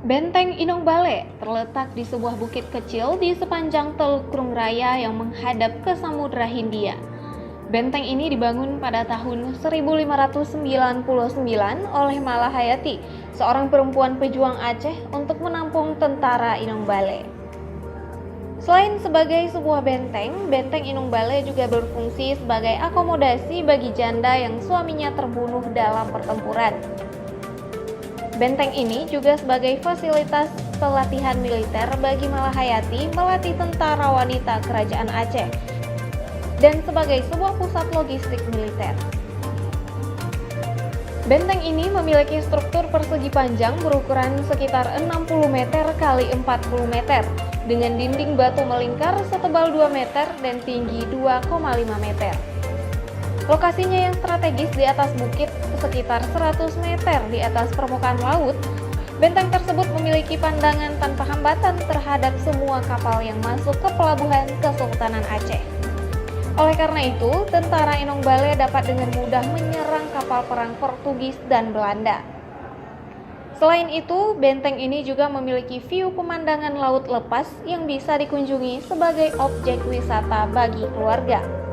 Benteng Inong Bale terletak di sebuah bukit kecil di sepanjang Teluk Krung Raya yang menghadap ke Samudra Hindia. Benteng ini dibangun pada tahun 1599 oleh Malahayati, seorang perempuan pejuang Aceh untuk menampung tentara Inong Bale. Selain sebagai sebuah benteng, Benteng Inong Bale juga berfungsi sebagai akomodasi bagi janda yang suaminya terbunuh dalam pertempuran. Benteng ini juga sebagai fasilitas pelatihan militer bagi Malahayati melatih tentara wanita kerajaan Aceh dan sebagai sebuah pusat logistik militer. Benteng ini memiliki struktur persegi panjang berukuran sekitar 60 meter x 40 meter dengan dinding batu melingkar setebal 2 meter dan tinggi 2,5 meter. Lokasinya yang strategis di atas bukit sekitar 100 meter di atas permukaan laut, benteng tersebut memiliki pandangan tanpa hambatan terhadap semua kapal yang masuk ke pelabuhan Kesultanan Aceh. Oleh karena itu, tentara Inong Bale dapat dengan mudah menyerang kapal perang Portugis dan Belanda. Selain itu, benteng ini juga memiliki view pemandangan laut lepas yang bisa dikunjungi sebagai objek wisata bagi keluarga.